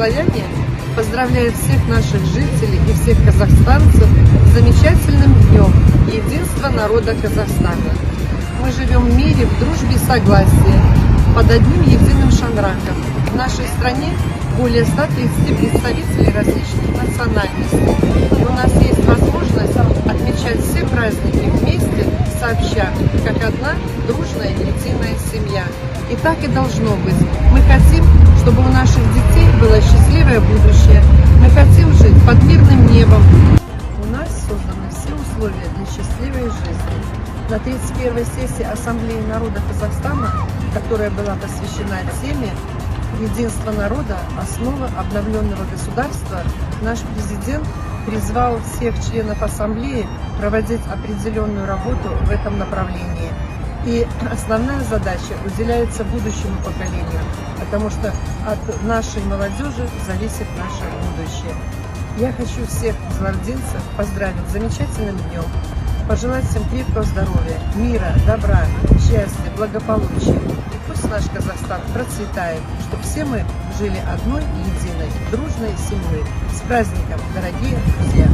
славяне поздравляют всех наших жителей и всех казахстанцев с замечательным днем единства народа Казахстана. Мы живем в мире, в дружбе и согласии, под одним единым шандраком. В нашей стране более 130 представителей различных национальностей. У нас есть возможность отмечать все праздники вместе, сообща, как одна дружная единая семья. И так и должно быть. Мы хотим, чтобы у наших детей было счастливое будущее. Мы хотим жить под мирным небом. У нас созданы все условия для счастливой жизни. На 31-й сессии Ассамблеи народа Казахстана, которая была посвящена теме «Единство народа. Основа обновленного государства», наш президент призвал всех членов Ассамблеи проводить определенную работу в этом направлении. И основная задача уделяется будущему поколению, потому что от нашей молодежи зависит наше будущее. Я хочу всех злардинцев поздравить с замечательным днем, пожелать всем крепкого здоровья, мира, добра, счастья, благополучия. И пусть наш Казахстан процветает, чтобы все мы жили одной, единой, дружной семьей. С праздником, дорогие друзья!